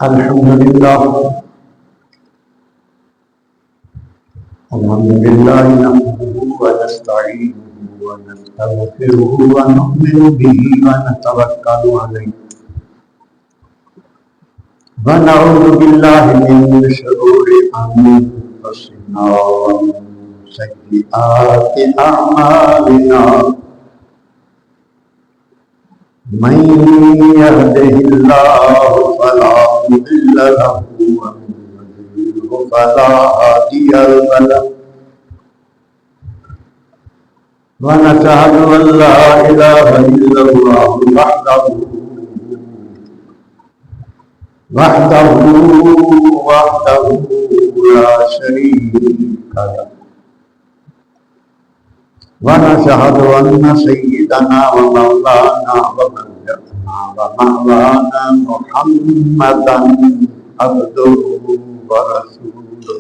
الحمد لله نحمده ونستعينه ونستغفره ونؤمن به ونتوكل عليه ونعوذ بالله من شرور أنفسنا ومن سيئات أعمالنا من يهده الله فلا مضل له ومن يضلل فلا هادي له ونشهد أن لا إله إلا الله وحده لا شريك له ونشهد أن سيدنا ومولانا ومولانا محمدا عبده ورسوله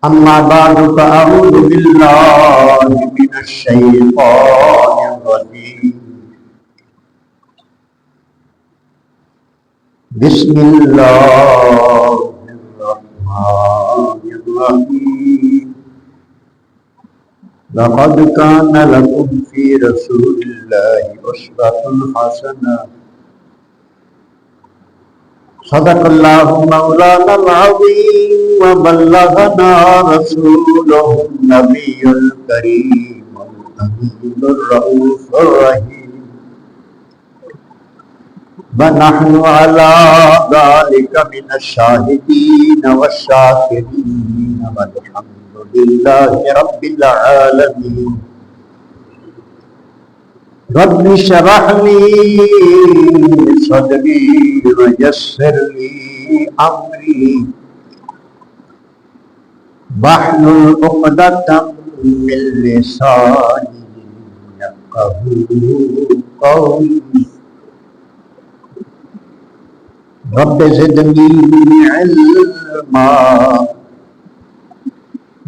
أما بعد فأعوذ بالله من الشيطان الرجيم بسم الله الرحمن الرحيم لقد كان لكم في رسول الله أسوة حسنة صدق الله مولانا العظيم وبلغنا رسوله النبي الكريم الأمين الرؤوف الرحيم ونحن على ذلك من الشاهدين والشاكرين والحمد لله رب العالمين رب اشرح لي صدري ويسر لي أمري واحلل عقدة من لساني يفقهوا قولي رب زدني علما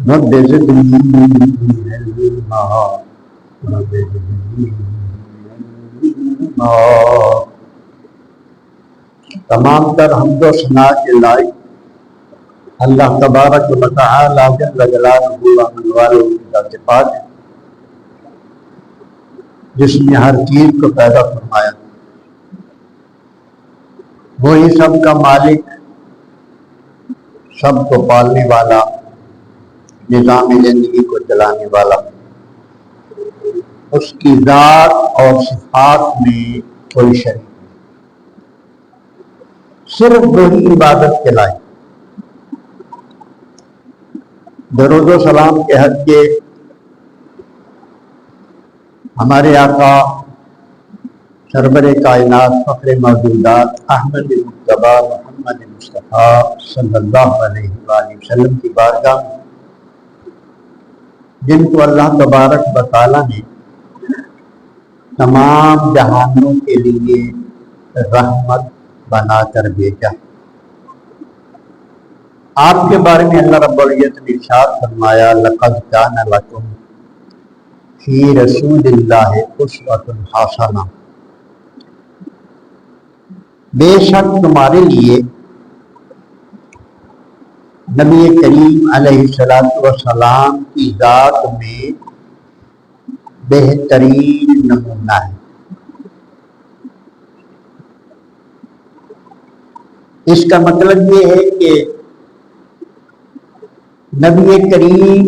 رب زدني علما رب زدني علما تمام تر حمد و ثنا کے لائق اللہ تبارک و تعالی جل جلالہ من والو کی ذات پاک ہے جس نے ہر چیز کو پیدا فرمایا، وہی سب کا مالک، سب کو پالنے والا، نظام زندگی کو چلانے والا، اس کی ذات اور صفات میں کوئی شریک نہیں، صرف وہی عبادت کے لائق۔ درود و سلام کے حق کے ہمارے آقا سرور کائنات فخر موجودات احمد مجتبی محمد مصطفیٰ صلی اللہ علیہ وآلہ وسلم کی بارگاہ میں، جن کو اللہ تبارک و تعالیٰ نے تمام جہانوں کے لیے رحمت بنا کر بھیجا، آپ کے بارے میں اللہ رب العزت نے ارشاد فرمایا لقد کان لکم فی رسول اللہ اسوۃ حسنہ، بے شک تمہارے لیے نبی کریم علیہ السلام کی ذات میں بہترین نمونہ ہے۔ اس کا مطلب یہ ہے کہ نبی کریم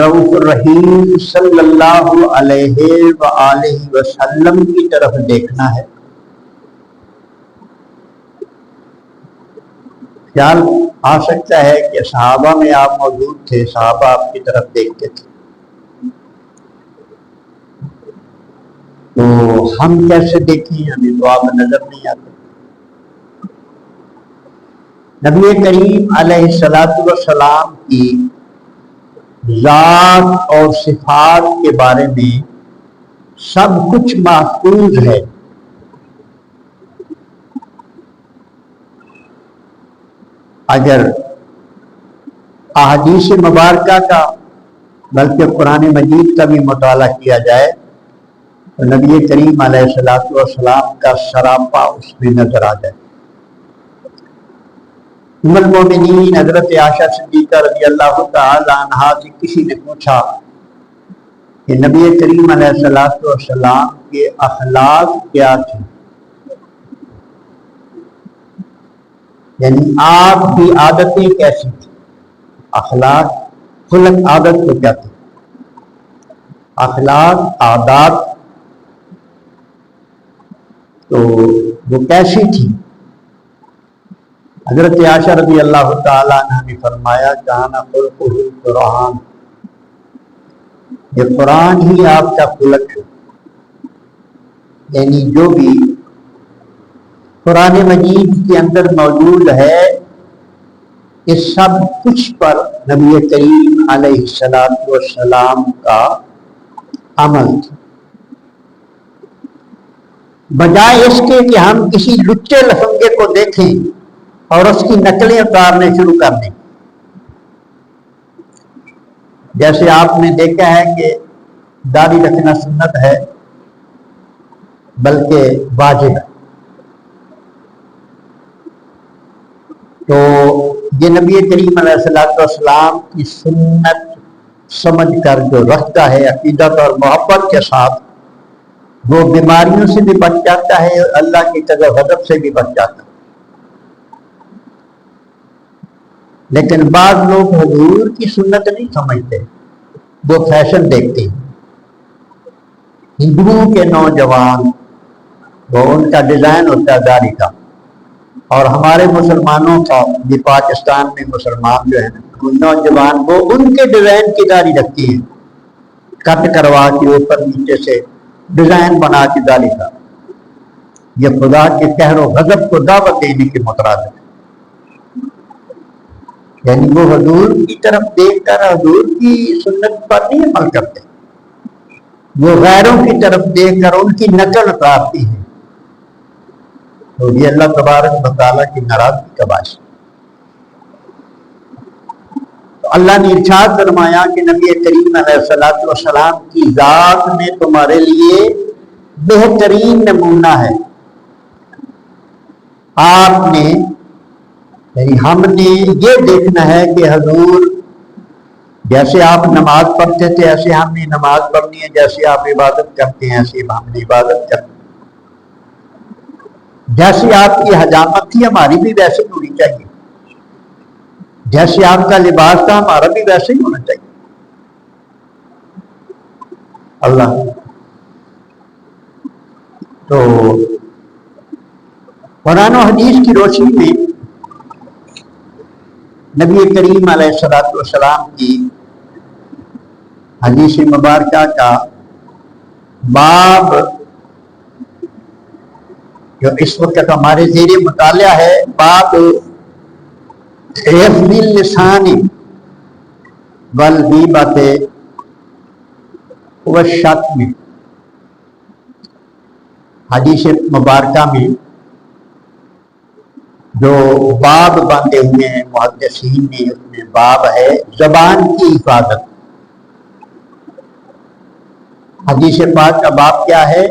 رؤوف الرحیم صلی اللہ علیہ وآلہ وسلم کی طرف دیکھنا ہے۔ خیال آ سکتا ہے کہ صحابہ میں آپ موجود تھے، صحابہ آپ کی طرف دیکھتے تھے، تو ہم کیسے دیکھیں؟ ہمیں تو آپ نظر نہیں آتے۔ نبی کریم علیہ السلام کی ذات اور صفات کے بارے میں سب کچھ محفوظ ہے۔ اگر احادیث مبارکہ کا بلکہ قرآن مجید کا بھی مطالعہ کیا جائے تو نبی کریم علیہ السلام کا سراپا اس میں نظر آ جائے۔ ام المومنین حضرت عائشہ صدیقہ رضی اللہ تعالی عنہا سے کسی نے پوچھا کہ نبی کریم علیہ السلام کے اخلاق کیا تھے، یعنی آپ کی عادتیں کیسی تھی، اخلاق خلق عادت کو کیا تھی، اخلاق عادات تو وہ کیسی تھی؟ حضرت عائشہ رضی اللہ تعالی عنہ نے فرمایا کان خلقہ القرآن، یہ قرآن ہی آپ کا خلق ہے، یعنی جو بھی قرآن مجید کے اندر موجود ہے اس سب کچھ پر نبی کریم علیہ السلام کا عمل تھا، بجائے اس کے کہ ہم کسی لچے لفنگے کو دیکھیں اور اس کی نقلیں اتارنے شروع کر دیں۔ جیسے آپ نے دیکھا ہے کہ داڑھی رکھنا سنت ہے بلکہ واجب ہے، تو یہ نبی کریم علیہ السلام کی سنت سمجھ کر جو رکھتا ہے عقیدت اور محبت کے ساتھ، وہ بیماریوں سے بھی بچ جاتا ہے اور اللہ کی غضب سے بھی بچ جاتا ہے۔ لیکن بعض لوگ حضور کی سنت نہیں سمجھتے، وہ فیشن دیکھتے ہیں۔ ہندوؤں کے نوجوان وہ ان کا ڈیزائن ہوتا ہے داڑھی کا، اور ہمارے مسلمانوں کا بھی پاکستان میں مسلمان جو ہیں نوجوان وہ ان کے ڈیزائن کی داڑھی رکھتی ہیں، کٹ کروا کے اوپر نیچے سے ڈیزائن بنا کے داڑھی کا۔ یہ خدا کے قہر و غضب کو دعوت دینے کے مترادف ہے، یعنی وہ حضور کی طرف دیکھ کر حضور کی سنت پر نہیں عمل کرتے، وہ غیروں کی طرف دیکھ کر ان کی نقل اتارتی ہیں، تو یہ اللہ تبارک و تعالیٰ کی ناراضگی کا باعث ہے۔ تو اللہ نے ارشاد فرمایا کہ نبی کریم علیہ السلام کی ذات میں تمہارے لیے بہترین نمونہ ہے۔ آپ نے یعنی ہم نے یہ دیکھنا ہے کہ حضور جیسے آپ نماز پڑھتے تھے ایسے ہم نے نماز پڑھنی ہے، جیسے آپ عبادت کرتے ہیں ایسے ہم نے عبادت کرنی ہے، جیسی آپ کی حجامت تھی ہماری بھی ویسے ہی ہونی چاہیے، جیسے آپ کا لباس تھا ہمارا بھی ویسے ہی ہونا چاہیے۔ اللہ تو قرآن و حدیث کی روشنی میں نبی کریم علیہ السلام کی حدیث مبارکہ کا باب جو اس وقت ہمارے زیر مطالعہ ہے، باب حفظ اللسان والغیبۃ والشتم، حدیث مبارکہ میں جو باب باندھے ہوئے ہیں محدثین نے، اس میں باب ہے زبان کی حفاظت۔ حدیث پاک کا باب کیا ہے؟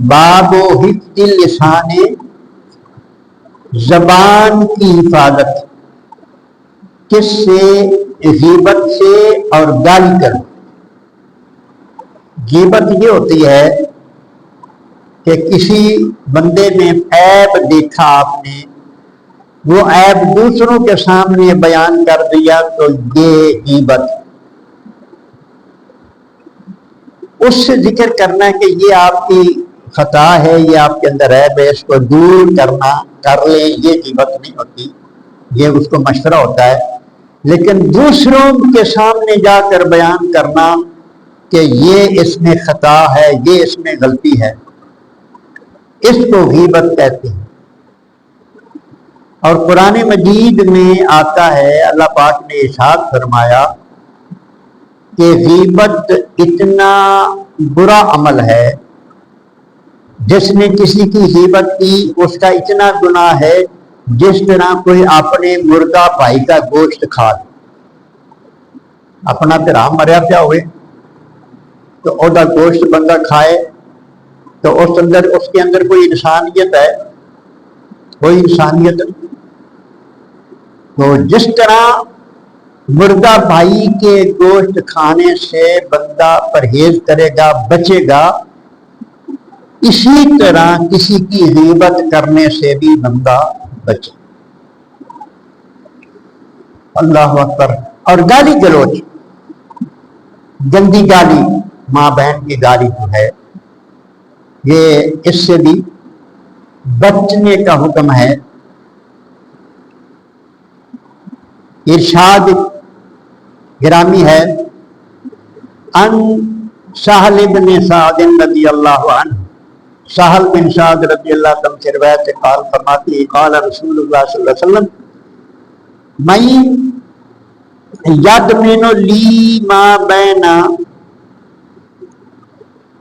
باب حفظ اللسان، زبان کی حفاظت، کس سے؟ غیبت سے اور گالی کرنا۔ غیبت یہ ہوتی ہے کہ کسی بندے میں عیب دیکھا آپ نے، وہ عیب دوسروں کے سامنے بیان کر دیا تو یہ غیبت۔ اس سے ذکر کرنا کہ یہ آپ کی خطا ہے، یہ آپ کے اندر عیب ہے، اس کو دور کرنا کر لیں، یہ غیبت نہیں ہوتی، یہ اس کو مشورہ ہوتا ہے۔ لیکن دوسروں کے سامنے جا کر بیان کرنا کہ یہ اس میں خطا ہے، یہ اس میں غلطی ہے، اس کو غیبت کہتے ہیں۔ اور قرآن مجید میں آتا ہے، اللہ پاک نے ارشاد فرمایا کہ غیبت اتنا برا عمل ہے، جس نے کسی کی غیبت کی اس کا اتنا گناہ ہے جس طرح کوئی اپنے مردہ بھائی کا گوشت کھا لے۔ اپنا پیرا مریا پیا ہوئے تو اودا گوشت بندہ کھائے تو اس کے اندر کوئی انسانیت ہے؟ کوئی انسانیت نہیں۔ تو جس طرح مردہ بھائی کے گوشت کھانے سے بندہ پرہیز کرے گا، بچے گا، اسی طرح کسی کی غیبت کرنے سے بھی بندہ بچے۔ اللہ اکبر۔ اور گالی گلوچ، گندی گالی، ماں بہن کی گالی جو ہے، یہ اس سے بھی بچنے کا حکم ہے۔ ارشاد گرامی ہے، ان سہل بن سعد رضی اللہ عنہ، سہل بن سعد رضی اللہ عنہ سے روایت قال فرماتی ہے، قال رسول اللہ صلی اللہ علیہ وسلم، میں یدمن لی ما بین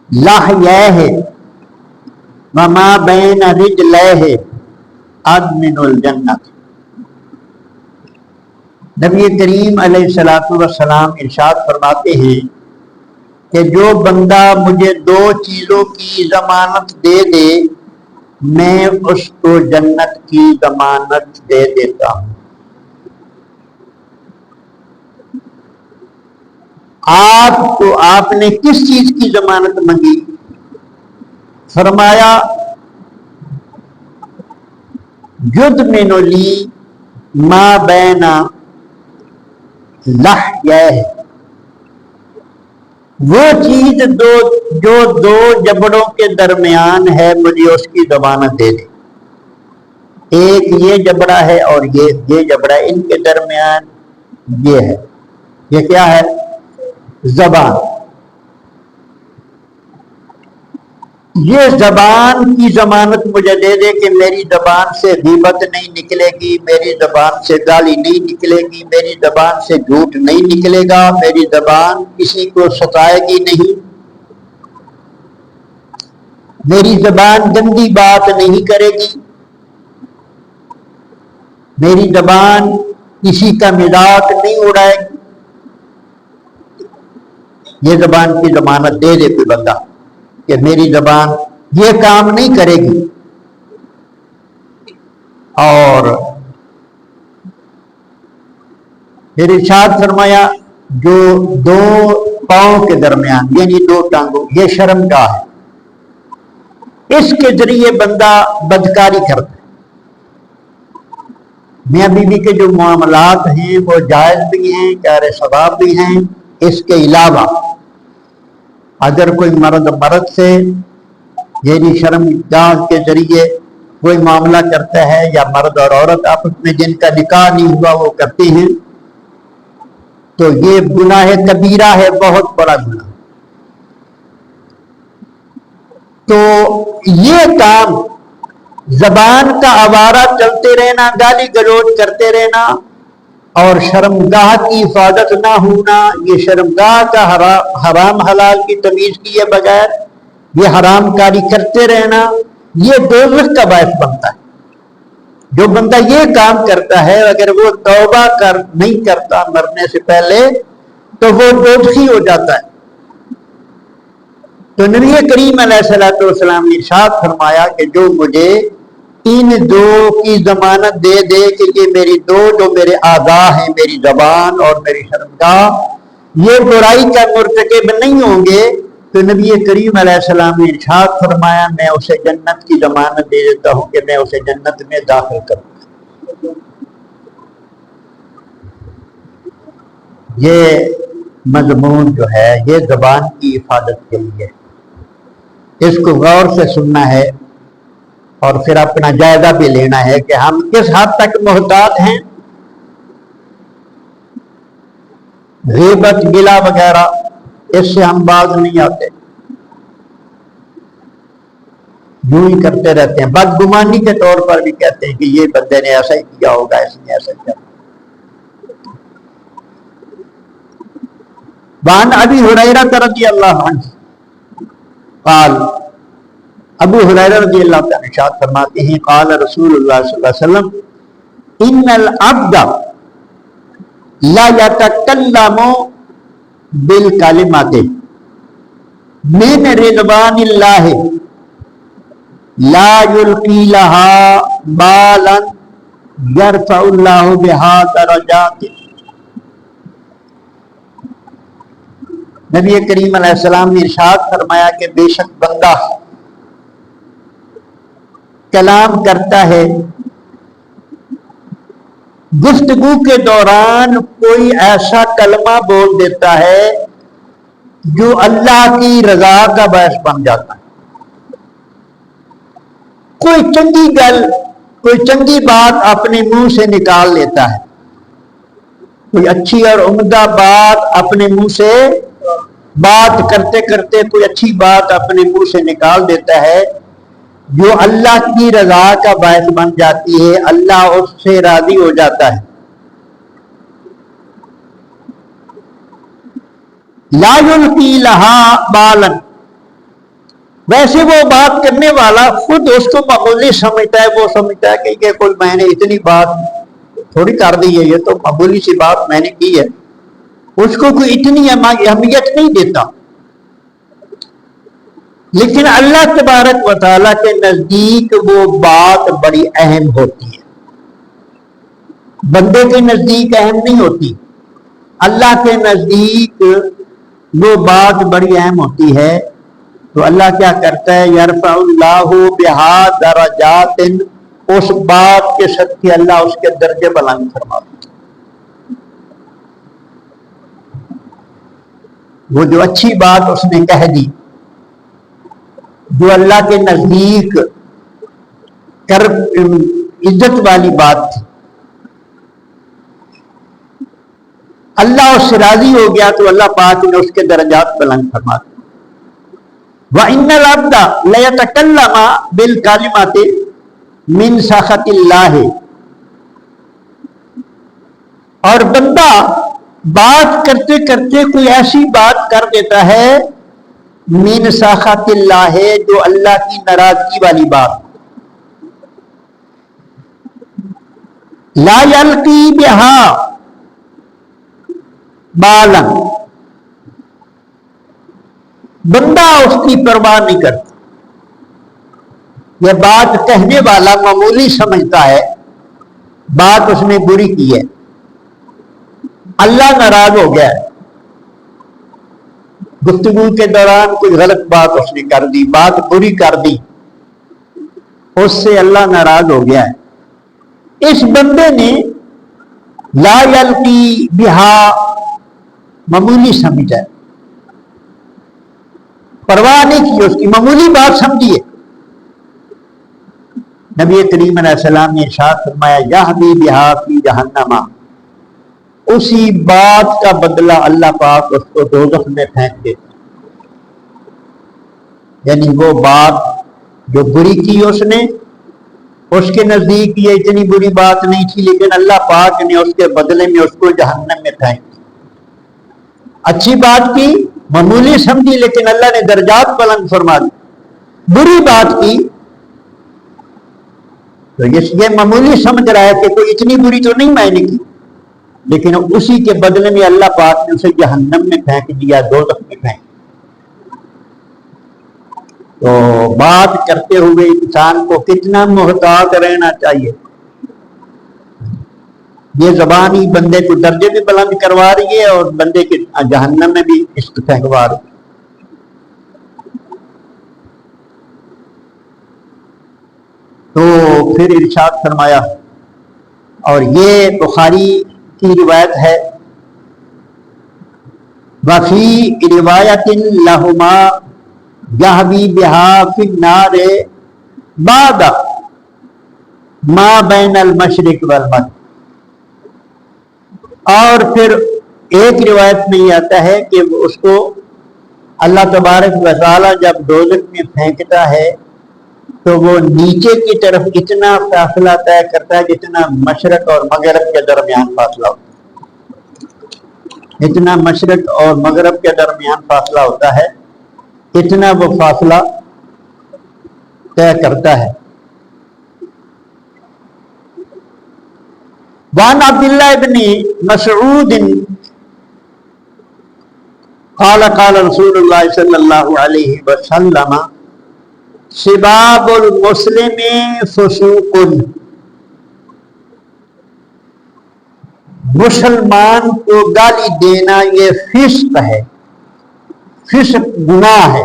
لحیہ وما بین رجلیہ ادمن الجنت۔ نبی کریم علیہ الصلوۃ والسلام ارشاد فرماتے ہیں کہ جو بندہ مجھے دو چیزوں کی ضمانت دے دے میں اس کو جنت کی ضمانت دے دیتا ہوں۔ آپ نے کس چیز کی ضمانت مانگی؟ فرمایا یدمن لی ما بین لحیہ، وہ چیز جو دو جبڑوں کے درمیان ہے مجھے اس کی ضمانت دے دے۔ ایک یہ جبڑا ہے اور یہ جبڑا، ان کے درمیان یہ ہے، یہ کیا ہے؟ زبان۔ یہ زبان کی ضمانت مجھے دے دے کہ میری زبان سے غیبت نہیں نکلے گی، میری زبان سے گالی نہیں نکلے گی، میری زبان سے جھوٹ نہیں نکلے گا، میری زبان کسی کو ستائے گی نہیں، میری زبان گندی بات نہیں کرے گی، میری زبان کسی کا مذاق نہیں اڑائے گی۔ یہ زبان کی ضمانت دے دے کوئی بندہ کہ میری زبان یہ کام نہیں کرے گی۔ اور پھر ارشاد فرمایا جو دو پاؤں کے درمیان یعنی دو ٹانگوں، یہ شرمگاہ ہے، اس کے ذریعے بندہ بدکاری کرتا ہے۔ میاں بیوی کے جو معاملات ہیں وہ جائز بھی ہیں، کار ثواب بھی ہیں۔ اس کے علاوہ اگر کوئی مرد سے یعنی شرمگاہ کے ذریعے کوئی معاملہ کرتا ہے، یا مرد اور عورت آپس میں جن کا نکاح نہیں ہوا وہ کرتے ہیں، تو یہ گناہ کبیرہ ہے، بہت بڑا گناہ۔ تو یہ کام زبان کا آوارہ چلتے رہنا، گالی گلوچ کرتے رہنا اور شرمگاہ کی حفاظت نہ ہونا، یہ شرمگاہ کا حرام حلال کی تمیز کیے بغیر یہ حرام کاری کرتے رہنا، یہ دوزخ کا باعث بنتا ہے۔ جو بندہ یہ کام کرتا ہے اگر وہ توبہ نہیں کرتا مرنے سے پہلے تو وہ دوزخی ہو جاتا ہے۔ تو نبی کریم علیہ الصلوۃ والسلام نے ارشاد فرمایا کہ جو مجھے ان دو کی ضمانت دے دے کہ یہ میری دو جو میرے اعضاء ہیں، میری زبان اور میری شرمگاہ، یہ برائی کا مرتکب نہیں ہوں گے، تو نبی کریم علیہ السلام نے ارشاد فرمایا میں اسے جنت کی ضمانت دے دیتا ہوں کہ میں اسے جنت میں داخل کروں گا۔ یہ مضمون جو ہے یہ زبان کی حفاظت کے لیے، اس کو غور سے سننا ہے اور پھر اپنا جائزہ بھی لینا ہے کہ ہم کس حد تک محتاط ہیں۔ غیبت گلا وغیرہ اس سے ہم باز نہیں آتے، یوں ہی کرتے رہتے ہیں، بدگمانی کے طور پر بھی کہتے ہیں کہ یہ بندے نے ایسا ہی کیا ہوگا، اس نے ایسا کیا۔ وعن ابی ہریرہ رضی اللہ عنہ قال، ابو ہریرہ رضی اللہ عنہ ارشاد فرماتے ہیں قال رسول اللہ صلی اللہ علیہ وسلم ان العبد لا يتکلم بالکلمات من رضوان اللہ لا یلقی لہا بالا یرفع اللہ بہا درجات. نبی کریم علیہ السلام نے ارشاد فرمایا کہ بے شک بندہ کلام کرتا ہے، گفتگو کے دوران کوئی ایسا کلمہ بول دیتا ہے جو اللہ کی رضا کا باعث بن جاتا ہے. کوئی چنگی گل، کوئی چنگی بات اپنے منہ سے نکال لیتا ہے، کوئی اچھی اور عمدہ بات اپنے منہ سے، بات کرتے کرتے کوئی اچھی بات اپنے منہ سے نکال دیتا ہے جو اللہ کی رضا کا باعث بن جاتی ہے، اللہ اس سے راضی ہو جاتا ہے. لا یلقی لہا بالا، ویسے وہ بات کرنے والا خود اس کو معمولی سمجھتا ہے، وہ سمجھتا ہے کہ کوئی میں نے اتنی بات تھوڑی کر دی ہے، یہ تو معمولی سی بات میں نے کی ہے، اس کو کوئی اتنی اہمیت نہیں دیتا. لیکن اللہ تبارک و تعالیٰ کے نزدیک وہ بات بڑی اہم ہوتی ہے، بندے کے نزدیک اہم نہیں ہوتی. اللہ کے نزدیک وہ بات بڑی اہم ہوتی ہے. تو اللہ کیا کرتا ہے؟ یرفع اللہ بہا درجات، اس بات کے صدقے اللہ اس کے درجے بلند فرماتا ہے. وہ جو اچھی بات اس نے کہہ دی، جو اللہ کے نزدیک عزت والی بات تھی، اللہ اس سے راضی ہو گیا تو اللہ پاک نے اس کے درجات بلند فرما دیے. وَإِنَّ الْعَبْدَ لَيَتَكَلَّمَ بِالْكَلِمَاتِ مِنْ سَخَطِ اللَّهِ، اور بندہ بات کرتے کرتے کوئی ایسی بات کر دیتا ہے من سخط اللہ، جو اللہ کی ناراضگی والی بات. لا یلقی بہا بالا، بندہ اس کی پرواہ نہیں کرتا. یہ بات کہنے والا معمولی سمجھتا ہے، بات اس نے بری کی ہے، اللہ ناراض ہو گیا ہے، گفتگو کے دوران کوئی غلط بات اس نے کر دی، بات بری کر دی، اس سے اللہ ناراض ہو گیا ہے. اس بندے نے لا یلقی بہا معمولی سمجھا ہے، پرواہ نہیں کی، اس کی معمولی بات سمجھی ہے. نبی کریم علیہ السلام نے ارشاد فرمایا یہوی بہا فی جہنم، اسی بات کا بدلہ اللہ پاک اس کو دوزخ میں پھینک دیتا. یعنی وہ بات جو بری کی اس نے، اس کے نزدیک یہ اتنی بری بات نہیں تھی، لیکن اللہ پاک نے اس کے بدلے میں اس کو جہنم میں پھینک دیا. اچھی بات کی، معمولی سمجھی، لیکن اللہ نے درجات بلند فرما دی. بری بات کی تو یہ معمولی سمجھ رہا ہے کہ کوئی اتنی بری تو نہیں میں نے کی، لیکن اسی کے بدلے میں اللہ پاک نے اسے جہنم میں پھینک دیا، دوزخ میں پھینک دیا. تو بات کرتے ہوئے انسان کو کتنا محتاط رہنا چاہیے. یہ زبان ہی بندے کو درجے بھی بلند کروا رہی ہے اور بندے کے جہنم میں بھی اس کو پھینکوا رہی ہے. تو پھر ارشاد فرمایا، اور یہ بخاری کی روایت ہے، وفی روایت لہما یہوی بہا فی النار بعد ما بین المشرق والمغرب. اور پھر ایک روایت میں یہ آتا ہے کہ اس کو اللہ تبارک و تعالی جب دوزخ میں پھینکتا ہے تو وہ نیچے کی طرف اتنا فاصلہ طے کرتا ہے جتنا مشرق اور مغرب کے درمیان فاصلہ ہوتا ہے. اتنا مشرق اور مغرب کے درمیان فاصلہ ہوتا ہے، اتنا وہ فاصلہ طے کرتا ہے. وعن عبداللہ ابن مسعود قال قال رسول اللہ صلی اللہ علیہ وسلم سباب المسلم فسوق، مسلمان کو گالی دینا یہ فسق ہے، فسق گناہ ہے۔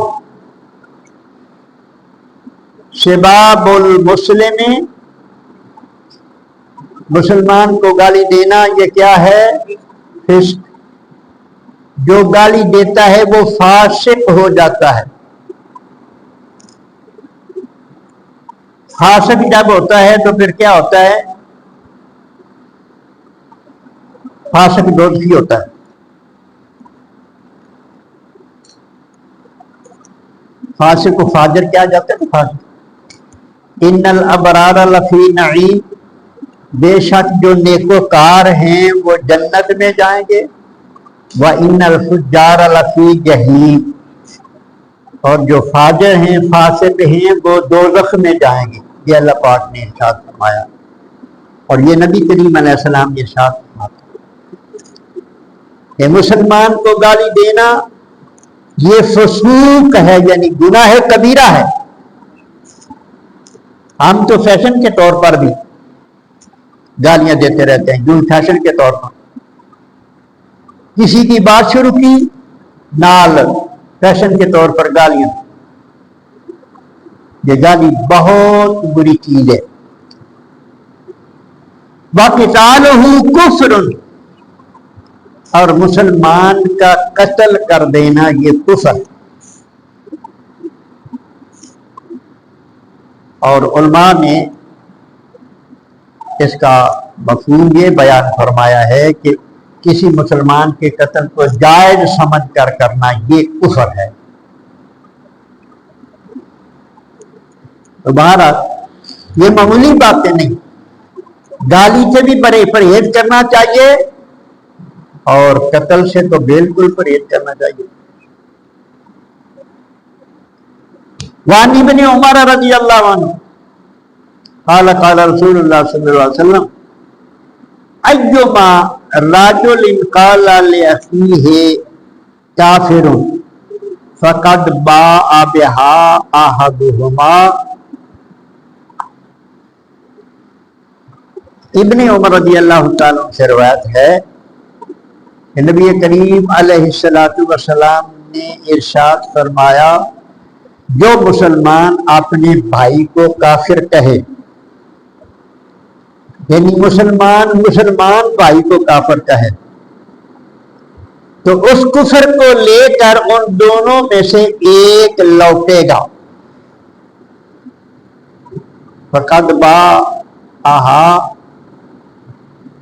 سباب المسلم، مسلمان کو گالی دینا یہ کیا ہے؟ فسق۔ جو گالی دیتا ہے وہ فاسق ہو جاتا ہے۔ فاسق جب ہوتا ہے تو پھر کیا ہوتا ہے؟ فاسق دوزخی ہوتا ہے۔ فاسق و فاجر کیا جاتا ہے؟ فاسق۔ ان الابرار لفی نعیم، بے شک جو نیکوکار ہیں وہ جنت میں جائیں گے، وَإِنَّ الْفُجَّارَ لَفِي جَحِيمٍ، اور جو فاجر ہیں فاسق ہیں وہ دوزخ میں جائیں گے۔ یہ اللہ پاک نے ارشاد فرمایا، اور یہ نبی کریم علیہ السلام نے ارشاد فرمایا کہ مسلمان کو گالی دینا یہ فسوق ہے، یعنی گناہ کبیرہ ہے۔ ہم تو فیشن کے طور پر بھی گالیاں دیتے رہتے ہیں، جو فیشن کے طور پر کسی کی بات شروع کی نال فیشن کے طور پر گالیاں، یہ گالی بہت بری چیز ہے۔ وَقِتَالُهُ كُفْرٌ، اور مسلمان کا قتل کر دینا یہ کفر۔ اور علماء نے اس کا مفہوم یہ بیان فرمایا ہے کہ کسی مسلمان کے قتل کو جائز سمجھ کر کرنا یہ کفر ہے۔ تو بہرحال یہ معمولی باتیں نہیں، گالی سے بھی پرہیز کرنا چاہیے اور قتل سے تو بالکل پرہیز کرنا چاہیے۔ وعن ابن عمر رضی اللہ عنہ قال قال رسول اللہ صلی اللہ علیہ وسلم ایما رجل قال لأخیہ کافر فقد باء بها احدہما۔ ابن عمر رضی اللہ تعالیٰ سے روایت ہے کہ نبی کریم علیہ السلام نے ارشاد فرمایا، جو مسلمان اپنے بھائی کو کافر کہے، یعنی مسلمان بھائی کو کافر کہے، تو اس کفر کو لے کر ان دونوں میں سے ایک لوٹے گا۔ فقد باء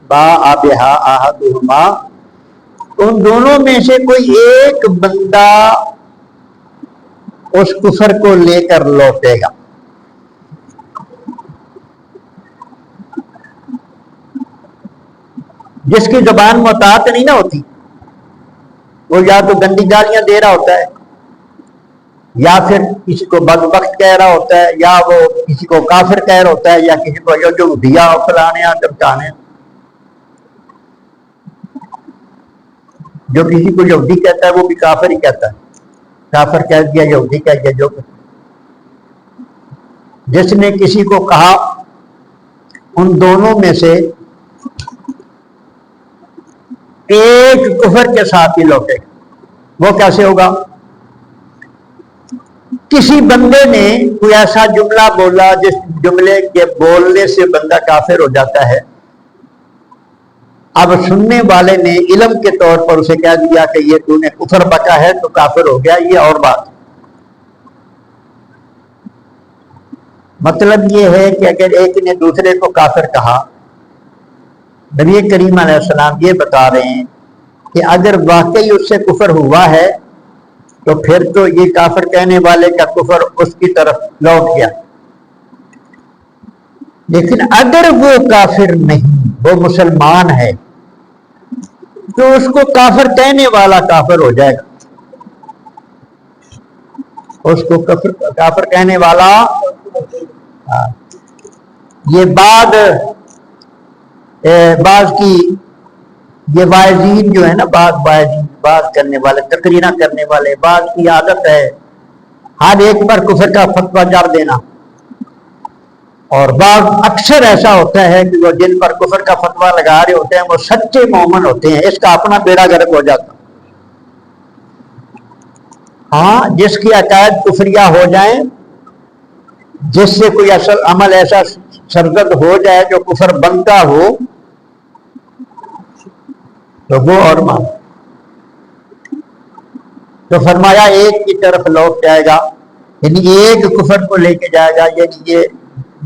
بها احدہما، ان دونوں میں سے کوئی ایک بندہ اس کفر کو لے کر لوٹے گا۔ جس کی زبان مطاعت نہیں نہ ہوتی، وہ یا تو گندی گالیاں دے رہا ہوتا ہے، یا پھر کسی کو بدبخت کہہ رہا ہوتا ہے، یا وہ کسی کو کافر کہہ رہا ہوتا ہے، یا کسی کو جو دیا فلانے دمکانے۔ جو کسی کو یہودی کہتا ہے وہ بھی کافر ہی کہتا ہے، کافر کہہ دیا، یہودی کہہ دیا، جو جس نے کسی کو کہا ان دونوں میں سے ایک کفر کے ساتھ ہی لوٹے گا۔ وہ کیسے ہوگا؟ کسی بندے نے کوئی ایسا جملہ بولا جس جملے کے بولنے سے بندہ کافر ہو جاتا ہے، اب سننے والے نے علم کے طور پر اسے کہہ دیا کہ یہ تو نے کفر بکا ہے تو کافر ہو گیا، یہ اور بات۔ مطلب یہ ہے کہ اگر ایک نے دوسرے کو کافر کہا، نبی کریم علیہ السلام یہ بتا رہے ہیں کہ اگر واقعی اس سے کفر ہوا ہے تو پھر تو یہ کافر کہنے والے کا کفر اس کی طرف لوٹ گیا۔ لیکن اگر وہ کافر نہیں، وہ مسلمان ہے، تو اس کو کافر کہنے والا کافر ہو جائے گا، اس کو کافر کہنے والا۔ یہ بعض کی یہ واعظین جو ہے نا، بعض بات کرنے والے، تقریریں کرنے والے، بعض کی عادت ہے ہر ایک پر کفر کا فتویٰ جار دینا، اور بعض اکثر ایسا ہوتا ہے کہ وہ جن پر کفر کا فتویٰ لگا رہے ہوتے ہیں وہ سچے مومن ہوتے ہیں، اس کا اپنا بیڑا گرک ہو جاتا۔ ہاں، جس کی عقائد کفریہ ہو جائیں، جس سے کوئی اصل عمل ایسا سرزد ہو جائے جو کفر بنتا ہو، تو وہ اور مان۔ تو فرمایا ایک کی طرف لوٹ جائے گا، یعنی ایک کفر کو لے کے جائے گا، یعنی یہ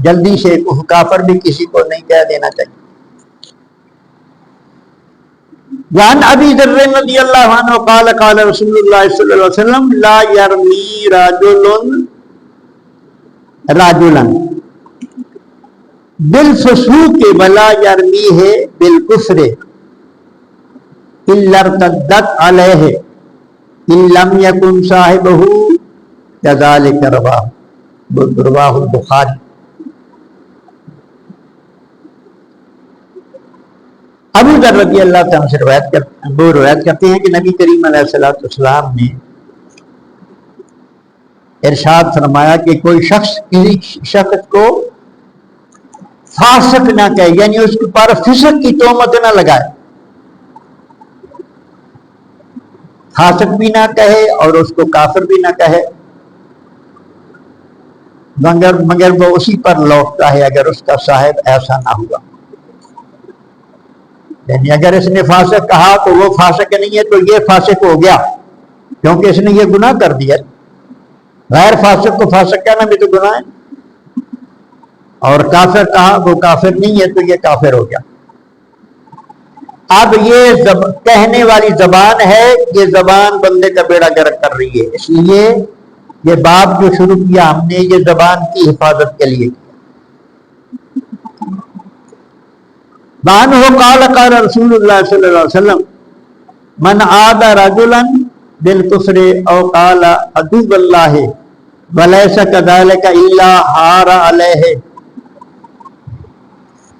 جلدی سے کافر بھی کسی کو نہیں کہہ دینا چاہیے۔ وعن ابی ذر رضی اللہ عنہ قال قال رسول اللہ صلی اللہ علیہ وسلم لا یرمی رجلا بالفسوق ولا یرمیہ بالکفر الا ارتدت علیہ ان لم یکن صاحبہ کذالک رواہ البخاری۔ ابو ذر رضی اللہ تعالیٰ سے روایت کرتے ہیں کہ نبی کریم علیہ الصلوۃ والسلام نے ارشاد فرمایا کہ کوئی شخص کسی شخص کو فاسق نہ کہے، یعنی اس کے پر فسق کی تہمت نہ لگائے، فاسق بھی نہ کہے اور اس کو کافر بھی نہ کہے، مگر وہ اسی پر لوٹتا ہے اگر اس کا صاحب ایسا نہ ہوا۔ یعنی اگر اس نے فاسق کہا تو وہ فاسق نہیں ہے تو یہ فاسق ہو گیا، کیونکہ اس نے یہ گناہ کر دیا۔ غیر فاسق کو فاسق کہنا بھی تو گناہ ہے، اور کافر کہا وہ کافر نہیں ہے تو یہ کافر ہو گیا۔ اب یہ کہنے والی زبان ہے، یہ زبان بندے کا بیڑا گرک کر رہی ہے، اس لیے یہ باب جو شروع کیا ہم نے یہ زبان کی حفاظت کے لیے کیا۔ وعنہ قال قال رسول اللہ صلی اللہ علیہ وسلم من عاد رجلا بالکفر او قال عدو اللہ ولیس کذالک الا حار علیہ،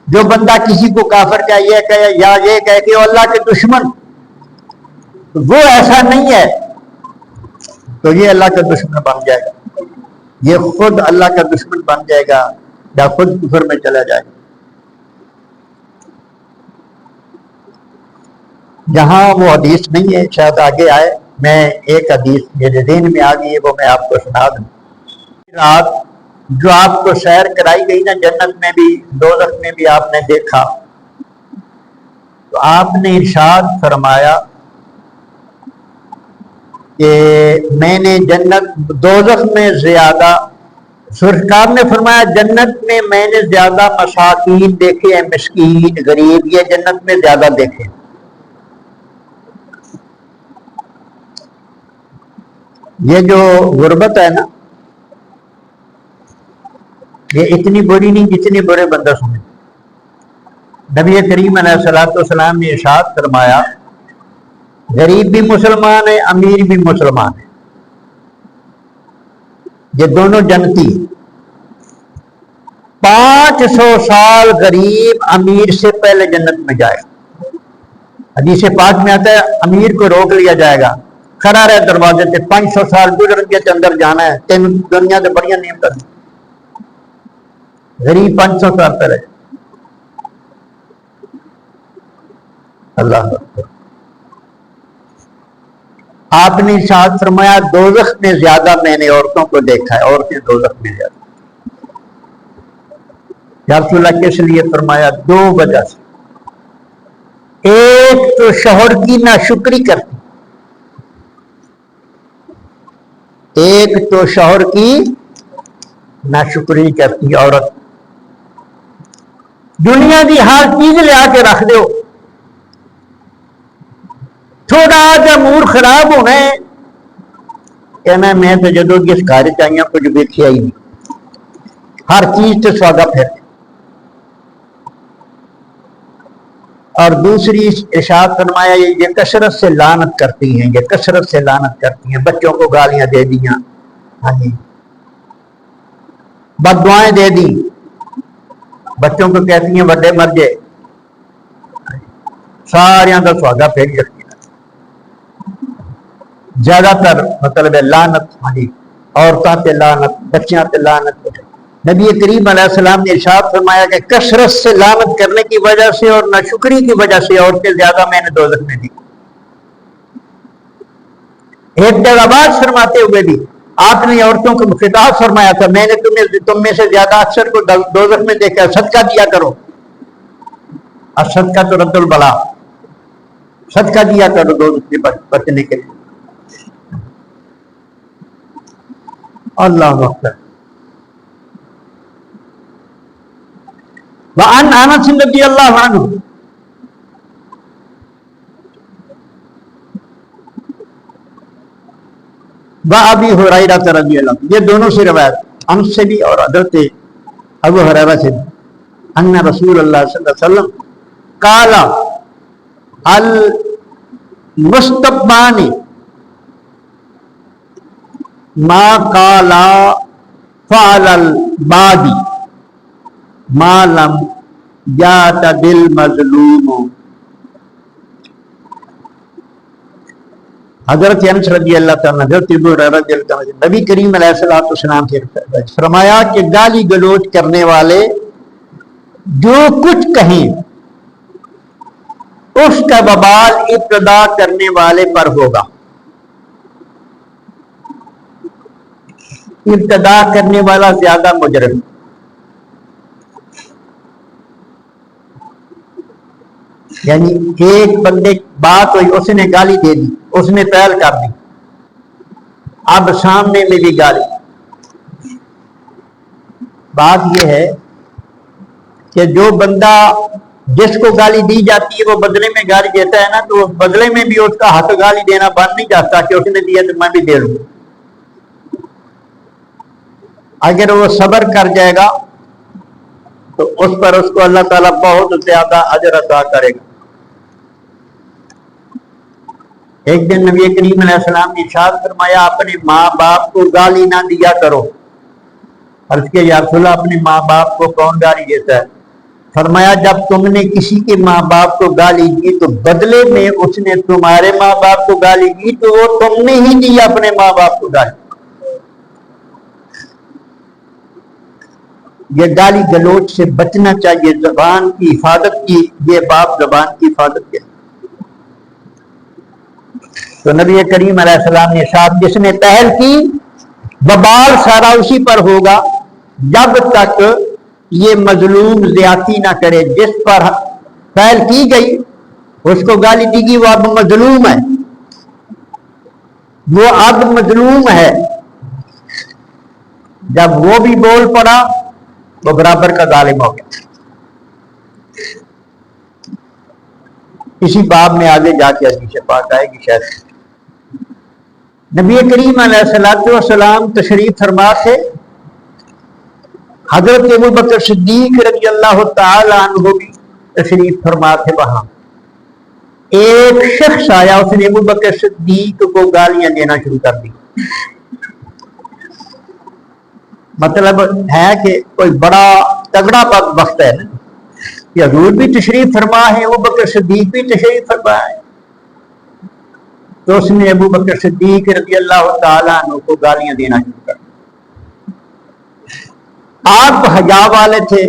جو بندہ کسی کو کافر کا یہ کہے یا یہ کہے کہ وہ اللہ کے دشمن، وہ ایسا نہیں ہے تو یہ اللہ کا دشمن بن جائے گا، یہ خود اللہ کا دشمن بن جائے گا یا خود کفر میں چلا جائے گا۔ جہاں وہ حدیث نہیں ہے شاید آگے آئے، میں ایک حدیث میرے ذہن میں آ گئی ہے وہ میں آپ کو سنا دوں۔ رات جو آپ کو سیر کرائی گئی نا، جنت میں بھی دوزخ میں بھی آپ نے دیکھا، تو آپ نے ارشاد فرمایا کہ میں نے جنت دوزخ میں زیادہ، سرکار نے فرمایا جنت میں میں نے زیادہ مساکین دیکھے ہیں، مسکین غریب، یہ جنت میں زیادہ دیکھے۔ یہ جو غربت ہے نا، یہ اتنی بری نہیں جتنی برے بندہ سنے۔ نبی کریم علیہ الصلوۃ والسلام نے ارشاد فرمایا غریب بھی مسلمان ہے، امیر بھی مسلمان ہے، یہ دونوں جنتی۔ 500 سال غریب امیر سے پہلے جنت میں جائے گا۔ حدیث پاک میں آتا ہے امیر کو روک لیا جائے گا، کھڑا رہے دروازے سے، 500 سال گزر کے اندر جانا ہے، تین دنیا سے بڑی نعمت، غریب 500 سال پہلے۔ اللہ اکبر۔ آپ نے ارشاد فرمایا دوزخ میں زیادہ میں نے عورتوں کو دیکھا ہے، عورتیں دوزخ میں زیادہ۔ یا رسول اللہ کس لیے فرمایا؟ 2 وجہ سے۔ ایک تو شوہر کی ناشکری کرتی، ایک تو شوہر کی ناشکری کرتی عورت، دنیا کی ہر چیز لے آ کے رکھ دو، تھوڑا جا موڈ خراب ہونا ہے کہنا میں تو جدو جس گھر چاہیے کچھ دیکھا ہی نہیں، ہر چیز سے سواگا پھر۔ اور دوسری ارشاد فرمایا یہ کثرت سے لعنت کرتی ہیں، یہ کثرت سے لعنت کرتی ہیں، بچوں کو گالیاں دے دیا، ہاں جی بد دعائیں دے دی، بچوں کو کہتی ہیں بڑے مر جائے، سارے کا سواگا پھر رکھتی ہیں۔ زیادہ تر مطلب ہے لعنت والی عورتوں تے لعنت، بچیاں تے لعنت. نبی کریم علیہ السلام نے ارشاد فرمایا کہ کثرت سے لعنت کرنے کی وجہ سے اور ناشکری کی وجہ سے عورتیں زیادہ میں نے دوزخ میں دی. ایک جگہ بات فرماتے ہوئے بھی آپ نے عورتوں کو خطاب فرمایا تھا، میں نے تم میں سے زیادہ اکثر کو دوزخ میں دیکھا، صدقہ دیا کرو. اور صدقہ تو رد البلا، صدقہ دیا کرو دوزخ سے بچنے کے لیے. اللہ اکبر. وعن انس رضی اللہ عنہ وابی ہریرہ رضی اللہ عنہ، یہ دونوں سے روایت انس سے بھی اور حضرت ابو ہریرہ سے بھی، ان رسول اللہ صلی اللہ علیہ وسلم قال المستبان ما قال فعل البادی ما لم یعتد المظلوم. حضرت انس رضی اللہ تعالیٰ حضرت ابو ہریرہ رضی اللہ تعالیٰ نبی کریم علیہ السلام سے فرمایا کہ گالی گلوچ کرنے والے جو کچھ کہیں اس کا وبال ابتدا کرنے والے پر ہوگا. ابتدا کرنے والا زیادہ مجرم. یعنی ایک بندے بات ہوئی، اس نے گالی دے دی، اس نے پہل کر دی، اب سامنے میں بھی گالی. بات یہ ہے کہ جو بندہ جس کو گالی دی جاتی ہے وہ بدلے میں گالی دیتا ہے نا، تو بدلے میں بھی اس کا حق گالی دینا بند نہیں جاتا کہ اس نے دیا تو میں بھی دے لوں. اگر وہ صبر کر جائے گا تو اس پر اس کو اللہ تعالیٰ بہت زیادہ اجر عطا کرے گا. ایک دن نبی کریم علیہ السلام نے ارشاد فرمایا اپنے ماں باپ کو گالی نہ دیا کرو. عرض کیا یا رسول اللہ اپنے ماں باپ کو کون گالی دیتا ہے؟ فرمایا جب تم نے کسی کے ماں باپ کو گالی دی تو بدلے میں اس نے تمہارے ماں باپ کو گالی دی تو وہ تم نے ہی دی اپنے ماں باپ کو گالی. یہ گالی گلوچ سے بچنا چاہیے، زبان کی حفاظت کی، یہ باب زبان کی حفاظت کے. تو نبی کریم علیہ السلام نے ارشاد جس نے پہل کی وبال سارا اسی پر ہوگا جب تک یہ مظلوم زیادتی نہ کرے. جس پر پہل کی گئی اس کو گالی دی گئی، وہ اب مظلوم ہے، وہ اب مظلوم ہے. جب وہ بھی بول پڑا وہ برابر کا ظالم ہو گیا. اسی باب میں آگے جا کے حدیث پاک آئے گی شاید. نبی کریم علیہ السلام تشریف فرما سے حضرت ابو بکر صدیق رضی اللہ تعالی عنہ بھی تشریف فرما تھے. وہاں ایک شخص آیا، اس نے ابو بکر صدیق کو گالیاں دینا شروع کر دی. مطلب ہے کہ کوئی بڑا تگڑا وقت ہے نا کہ حضور بھی تشریف فرما ہے، ابو بکر صدیق بھی تشریف فرما ہے، تو اس نے ابو بکر صدیق رضی اللہ تعالیٰ عنہ کو گالیاں دینا شروع کر. آپ حیا والے تھے،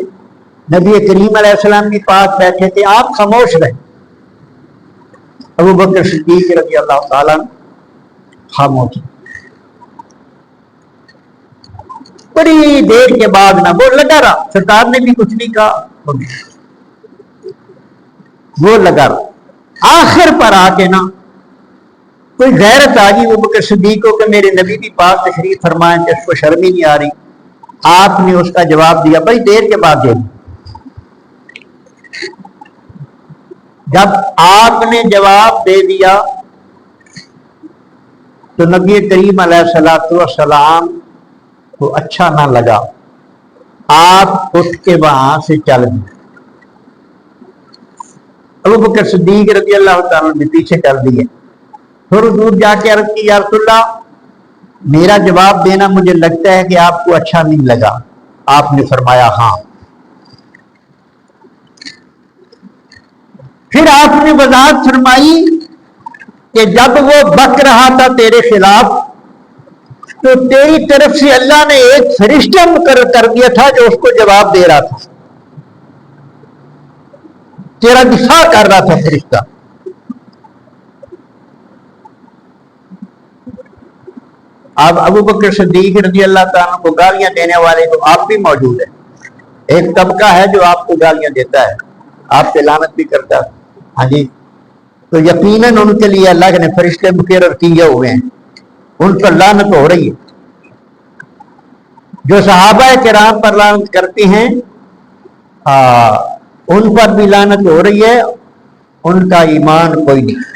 نبی کریم علیہ السلام کے پاس بیٹھے تھے، آپ خاموش رہے. ابو بکر صدیق رضی اللہ تعالیٰ عنہ خاموش. بڑی دیر کے بعد نہ وہ لگا رہا، سرکار نے بھی کچھ نہیں کہا، وہ لگا رہا. آخر پر آ کے نا کوئی غیرت آ گئی وہ بکر صدیق کو کہ میرے نبی بھی پاس تشریف فرمائیں کہ اس کو شرم ہی نہیں آ رہی. آپ نے اس کا جواب دیا بڑی دیر کے بعد دے. جب آپ نے جواب دے دیا تو نبی کریم علیہ السلام کو اچھا نہ لگا. آپ اٹھ کے وہاں سے چل گئے. ابو بکر صدیق رضی اللہ تعالیٰ نے پیچھے کر دیے. تھوڑی دور جا کے عرض کی یا رسول اللہ میرا جواب دینا مجھے لگتا ہے کہ آپ کو اچھا نہیں لگا. آپ نے فرمایا ہاں. پھر آپ نے وضاحت فرمائی کہ جب وہ بک رہا تھا تیرے خلاف تو تیری طرف سے اللہ نے ایک فرشتہ مقرر کر دیا تھا جو اس کو جواب دے رہا تھا، تیرا دفاع کر رہا تھا فرشتہ۔ اب ابو بکر صدیق رضی اللہ تعالیٰ کو گالیاں دینے والے تو آپ بھی موجود ہیں، ایک طبقہ ہے جو آپ کو گالیاں دیتا ہے، آپ پہ لعنت بھی کرتا ہے، ہاں جی، تو یقیناً ان کے لیے اللہ نے فرشتے مقرر کیے ہوئے ہیں، ان پر لعنت ہو رہی ہے۔ جو صحابہ کرام پر لعنت کرتے ہیں ان پر بھی لعنت ہو رہی ہے، ان کا ایمان کوئی نہیں۔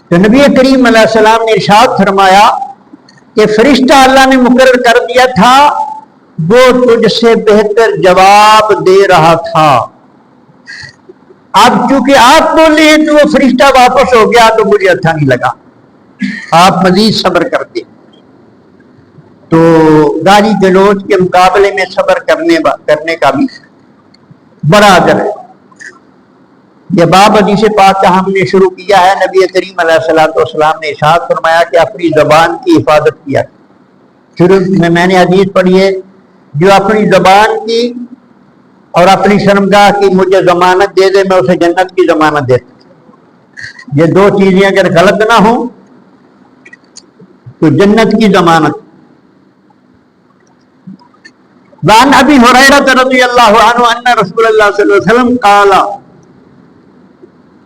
تو نبی کریم علیہ السلام نے ارشاد فرمایا کہ فرشتہ اللہ نے مقرر کر دیا تھا، وہ تجھ سے بہتر جواب دے رہا تھا۔ اب چونکہ آپ بولے ہیں تو وہ فرشتہ واپس ہو گیا تو مجھے اچھا نہیں لگا، آپ مزید صبر کرتے۔ تو گالی گلوچ کے مقابلے میں صبر کرنے کا بھی بڑا اجر ہے۔ یہ باب حدیث پاک کا ہم نے شروع کیا ہے، نبی کریم علیہ السلام نے ارشاد فرمایا کہ اپنی زبان کی حفاظت کیا۔ شروع میں نے حدیث پڑھی ہے، جو اپنی زبان کی اور اپنی شرمگاہ کی مجھے ضمانت دے دے میں اسے جنت کی ضمانت دیتا۔ یہ دو چیزیں اگر غلط نہ ہوں تو جنت کی ضمانت۔ وعن ابی ہریرہ رضی اللہ عنہ ان رسول اللہ صلی اللہ علیہ وسلم قال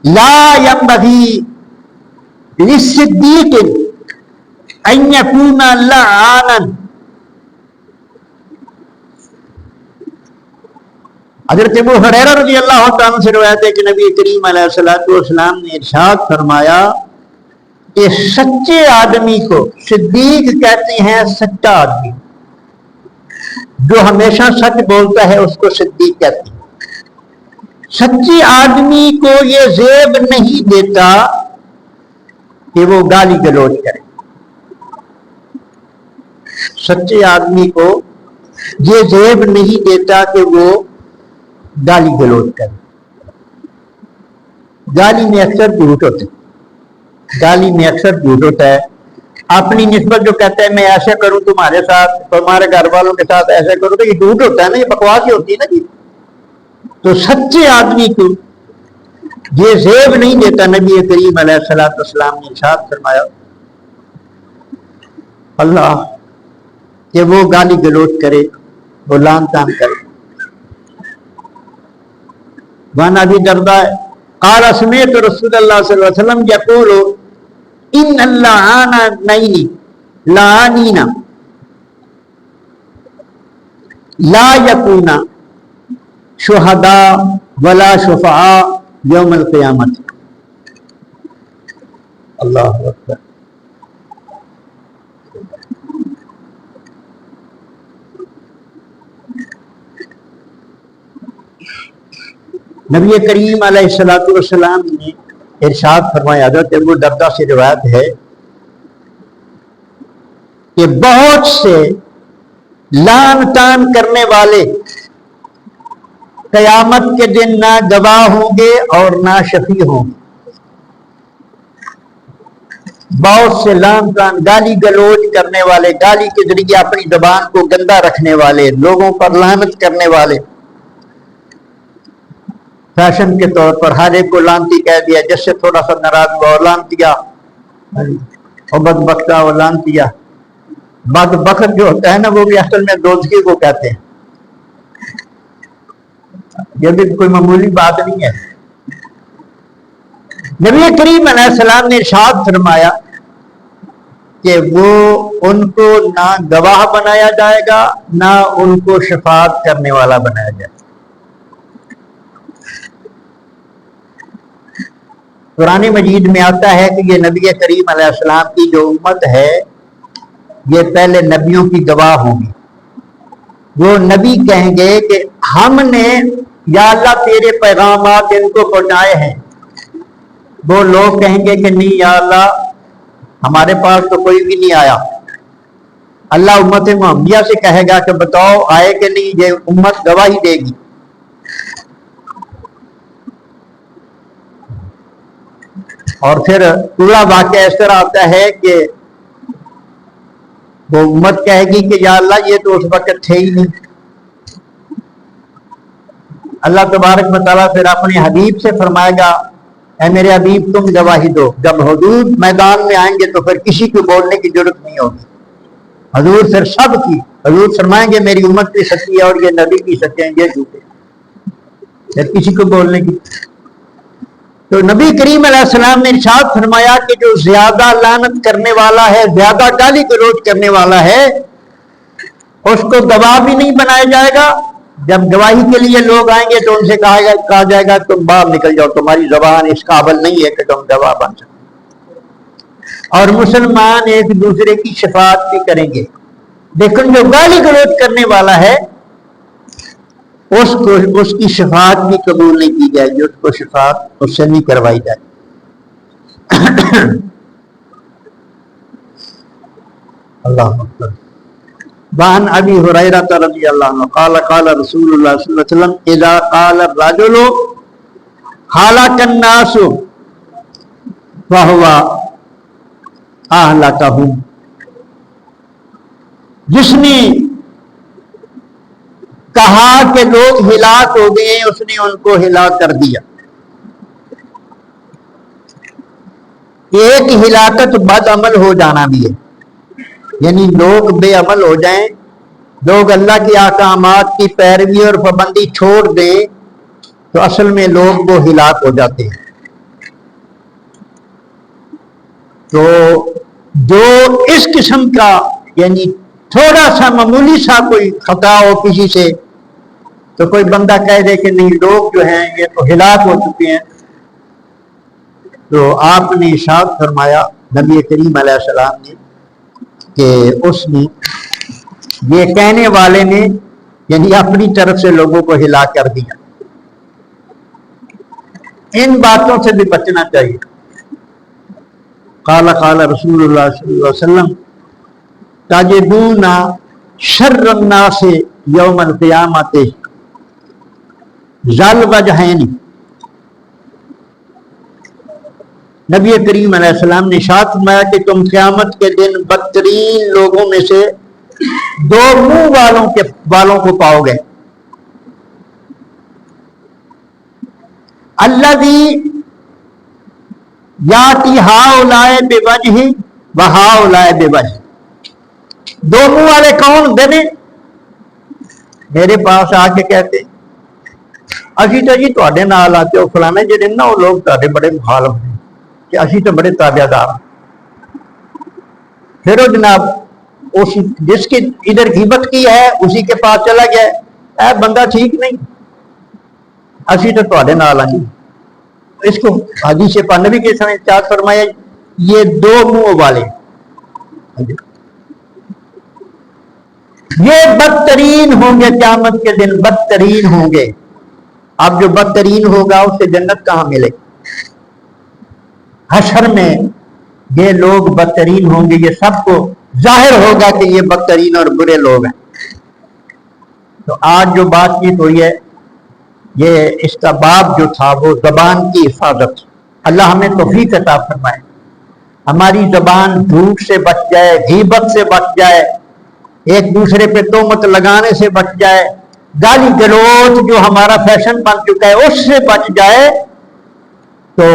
لا ينبغي للصدیق ان يكون لعانا۔ حضرت ابو ہریرہ رضی اللہ عنہ سے روایت ہے کہ نبی کریم علیہ السلام نے ارشاد فرمایا کہ سچے آدمی کو صدیق کہتے ہیں، سچا آدمی جو ہمیشہ سچ بولتا ہے اس کو صدیق کہتے ہیں۔ سچے آدمی کو یہ زیب نہیں دیتا کہ وہ گالی گلوچ کرے، سچے آدمی کو یہ زیب نہیں دیتا کہ وہ گالی گلوچ کرے۔ گالی میں اکثر جھوٹ ہوتا ہے، گالی میں اکثر جھوٹ ہوتا ہے۔ اپنی نسبت جو کہتا ہے میں ایسے کروں تمہارے ساتھ، تمہارے گھر والوں کے ساتھ ایسے کروں، تو یہ جھوٹ ہوتا ہے نا، یہ بکواس ہی ہوتی ہے نا جی۔ تو سچے آدمی کو یہ زیب نہیں دیتا۔ نبی کریم علیہ السلام نے ارشاد فرمایا اللہ کہ وہ گالی گلوچ کرے، وہ لعن طعن کرے۔ وعن ابی درداء قال سمعت رسول اللہ صلی اللہ علیہ وسلم یقول ان اللعانین لعانین لا یکون شہداء ولا شفعاء یوم القیامت۔ اللہ اکبر۔ نبی کریم علیہ السلام نے ارشاد فرمایا، حضرت ابو درداء سے روایت ہے کہ بہت سے لعن طعن کرنے والے قیامت کے دن نہ گواہ ہوں گے اور نہ شفیع ہوں گے۔ بہت سے لعن طعن، گالی گلوچ کرنے والے، گالی کے ذریعے اپنی زبان کو گندا رکھنے والے، لوگوں پر لعنت کرنے والے، فیشن کے طور پر ہر ایک کو لعنتی کہہ دیا، جس سے تھوڑا سا ناراض ہوا اور لعنت کیا، اور بدبختہ اور لعنت کیا۔ بدبخت جو ہوتا ہے نا وہ بھی اصل میں دوزخی کو کہتے ہیں، یہ بھی کوئی معمولی بات نہیں ہے۔ نبی کریم علیہ السلام نے ارشاد فرمایا کہ وہ ان کو نہ گواہ بنایا جائے گا نہ ان کو شفاعت کرنے والا بنایا جائے گا۔ قرآن مجید میں آتا ہے کہ یہ نبی کریم علیہ السلام کی جو امت ہے یہ پہلے نبیوں کی گواہ ہوگی۔ وہ نبی کہیں گے کہ ہم نے یا اللہ تیرے پیغامات ان کو پہنچائے ہیں، وہ لوگ کہیں گے کہ نہیں یا اللہ ہمارے پاس تو کوئی بھی نہیں آیا۔ اللہ امت محمدیہ سے کہے گا کہ بتاؤ آئے کہ نہیں، یہ امت گواہی دے گی۔ اور پھر پورا واقعہ اس طرح آتا ہے کہ وہ امت کہے گی کہ یا اللہ یہ تو اس وقت تھے ہی نہیں. اللہ تبارک و تعالیٰ پھر اپنے حبیب سے فرمائے گا اے میرے حبیب تم گواہی دو. جب حضور میدان میں آئیں گے تو پھر کسی کو بولنے کی ضرورت نہیں ہوگی. حضور پھر سب کی حضور فرمائیں گے میری امت بھی سچی ہے اور یہ نبی بھی سچے ہیں, یہ جھوٹے, پھر کسی کو بولنے کی. تو نبی کریم علیہ السلام نے ارشاد فرمایا کہ جو زیادہ لعنت کرنے والا ہے, زیادہ گالی گلوچ کرنے والا ہے, اس کو گواہ بھی نہیں بنایا جائے گا. جب گواہی کے لیے لوگ آئیں گے تو ان سے کہا جائے گا تم باہر نکل جاؤ, تمہاری زبان اس قابل نہیں ہے کہ تم گواہ بن سکو. اور مسلمان ایک دوسرے کی شفاعت بھی کریں گے. لیکن جو گالی گلوچ کرنے والا ہے اس کی شفاعت بھی قبول نہیں کی جائے گی, اس کو شفاعت اس سے نہیں کروائی جائے گی. اللہ اکبر. وعن ابی ہریرہ رضی اللہ عنہ قال قال رسول اللہ صلی اللہ علیہ وسلم اذا قال الرجل هلك الناس فهو اهلكهم, جس نے کہا کہ لوگ ہلاک ہو گئے اس نے ان کو ہلاک کر دیا. ایک ہلاکت بد عمل ہو جانا بھی ہے, یعنی لوگ بے عمل ہو جائیں, لوگ اللہ کی احکامات کی پیروی اور پابندی چھوڑ دیں تو اصل میں لوگ وہ ہلاک ہو جاتے ہیں. تو جو اس قسم کا یعنی تھوڑا سا معمولی سا کوئی خطا ہو کسی سے تو کوئی بندہ کہہ دے کہ نہیں لوگ جو ہیں یہ تو ہلاک ہو چکے ہیں, تو آپ نے ارشاد فرمایا نبی کریم علیہ السلام نے کہ اس نے یہ کہنے والے نے یعنی اپنی طرف سے لوگوں کو ہلاک کر دیا. ان باتوں سے بھی بچنا چاہیے. قال قال رسول اللہ صلی اللہ علیہ وسلم تجدون شر الناس یوم القیامت ذل وجہین. نبی کریم علیہ السلام نے ارشاد فرمایا کہ تم قیامت کے دن بدترین لوگوں میں سے دو منہ والوں کو پاؤ گے. الذی یاتی ہؤلاء بوجہ وہؤلاء بوجہ. دو منہ والے کون دینے؟ میرے پاس آ کے کہتے اسی تو جی تواڈے نال آتے ہو فلانے جڑے نا وہ لوگ تواڈے بڑے مخالف ہیں کہ اسی تو بڑے تابع دار. پھر وہ جناب جس کی ادھر غیبت کی ہے اسی کے پاس چلا گیا, اے بندہ ٹھیک نہیں, اسی تو تواڈے نال آئیں. اس کو حدیث پاک نبی کے سامنے کیا فرمایا, یہ دو منہ والے یہ بدترین ہوں گے, قیامت کے دن بدترین ہوں گے. اب جو بدترین ہوگا اسے جنت کہاں ملے؟ حشر میں یہ لوگ بدترین ہوں گے, یہ سب کو ظاہر ہوگا کہ یہ بدترین اور برے لوگ ہیں. تو آج جو بات چیت ہوئی ہے یہ اس کا باب جو تھا وہ زبان کی حفاظت. اللہ ہمیں توفیق عطا فرمائے, ہماری زبان جھوٹ سے بچ جائے, غیبت سے بچ جائے, ایک دوسرے پہ تہمت لگانے سے بچ جائے, گالی گلوچ جو ہمارا فیشن بن چکا ہے اس سے بچ جائے تو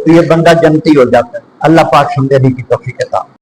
یہ بندہ جنتی ہو جاتا ہے. اللہ پاک سمجھنے کی توفیق عطا.